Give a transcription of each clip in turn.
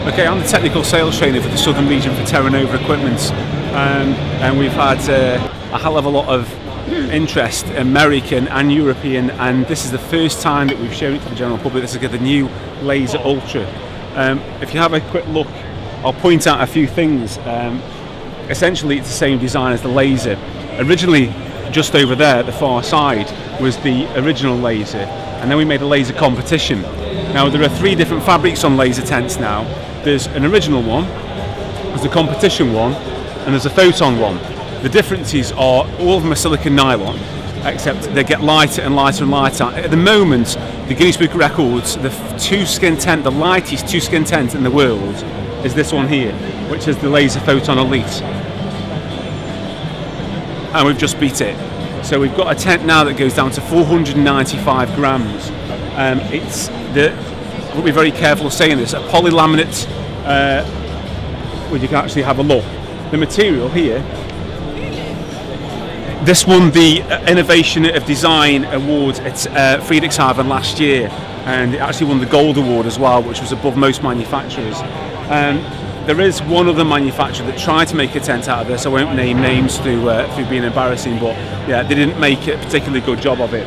Okay, I'm the technical sales trainer for the southern region for Terra Equipment, and we've had a hell of a lot of interest, American and European, and this is the first time that we've shown it to the general public. This is the new Laser Ultra. If you have a quick look, I'll point out a few things. Essentially, it's the same design as the Laser. Originally, just over there at the far side was the original Laser, and then we made a Laser competition. Now there are 3 different fabrics on Laser tents now. There's an original one, there's a competition one, and there's a photon one. The differences are all of them are silicon nylon, except they get lighter and lighter and lighter. At the moment, the Guinness Book of Records, the 2-skin tent, the lightest 2-skin tent in the world, is this one here, which is the Laser Photon Elite. And we've just beat it. So we've got a tent now that goes down to 495 grams. It's I'll be very careful of saying this, a polylaminate, where you can actually have a look. The material here, this won the Innovation of Design Award at Friedrichshafen last year, and it actually won the Gold Award as well, which was above most manufacturers. There is one other manufacturer that tried to make a tent out of this. I won't name names through being embarrassing, but yeah, they didn't make a particularly good job of it.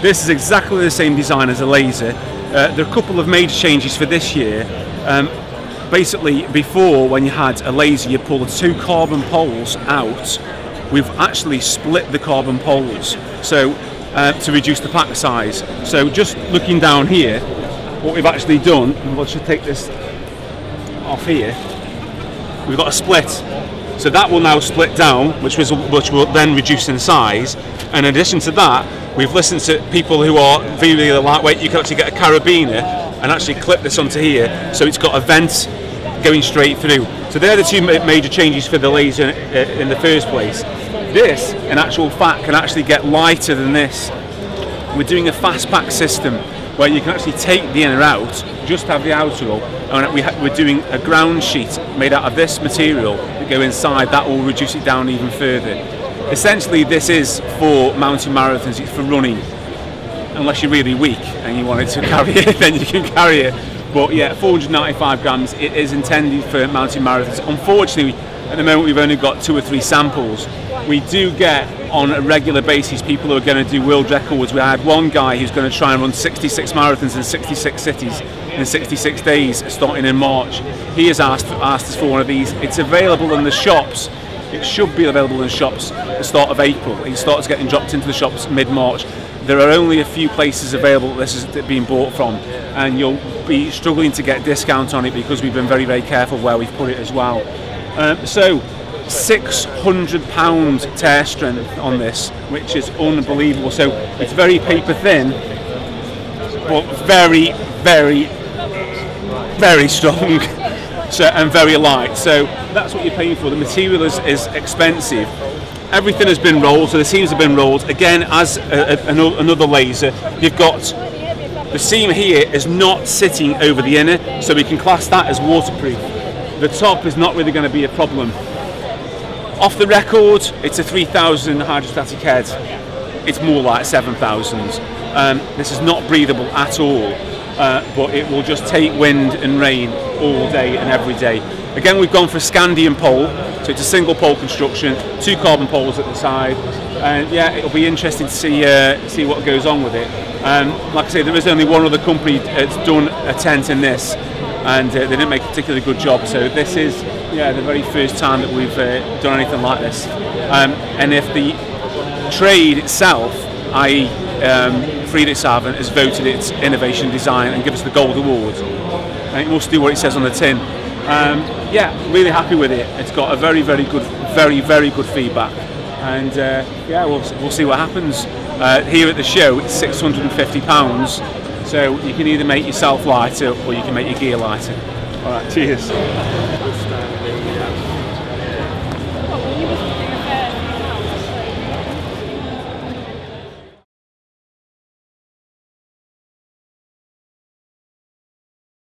This is exactly the same design as a Laser. There are a couple of major changes for this year. Basically, before, when you had a Laser, you pull the 2 carbon poles out. We've actually split the carbon poles, so to reduce the pack size. So just looking down here, what we've actually done, and we'll just take this off here, we've got a split. So that will now split down, which will then reduce in size. And in addition to that, we've listened to people who are really lightweight. You can actually get a carabiner and actually clip this onto here, so it's got a vent going straight through. So they're the 2 major changes for the Laser in the first place. This, in actual fact, can actually get lighter than this. We're doing a fast pack system where you can actually take the inner out, just have the outer up, and we're doing a ground sheet made out of this material that go inside. That will reduce it down even further. Essentially, this is for mountain marathons, it's for running. Unless you're really weak and you wanted to carry it, then you can carry it. But yeah, 495 grams, it is intended for mountain marathons. Unfortunately, at the moment we've only got 2 or 3 samples. We do get, on a regular basis, people who are going to do world records. We had one guy who's going to try and run 66 marathons in 66 cities in 66 days, starting in March. He has asked us for one of these. It's available in the shops. It should be available in shops at the start of April. It starts getting dropped into the shops mid-March. There are only a few places available that this is being bought from, and you'll be struggling to get discount on it because we've been very, very careful where we've put it as well. So 600-pound tear strength on this, which is unbelievable. So it's very paper thin, but very, very, very strong. So, and very light. So that's what you're paying for. The material is expensive. Everything has been rolled, so the seams have been rolled. Again, as another Laser, you've got the seam here is not sitting over the inner, so we can class that as waterproof. The top is not really going to be a problem. Off the record, it's a 3,000 hydrostatic head. It's more like 7,000. This is not breathable at all, but it will just take wind and rain all day and every day. Again, we've gone for a Scandium pole, so it's a single pole construction, 2 carbon poles at the side, and yeah, it'll be interesting to see what goes on with it. Like I say, there is only one other company that's done a tent in this, and they didn't make a particularly good job. So this is the very first time that we've done anything like this. And if the trade itself, i.e. Friedrichshafen, has voted its innovation design and given us the Gold Award, and it must do what it says on the tin. Yeah, really happy with it. It's got a very, very good, very, very good feedback, and yeah, we'll see what happens. Here at the show, it's £650, so you can either make yourself lighter or you can make your gear lighter. All right, cheers.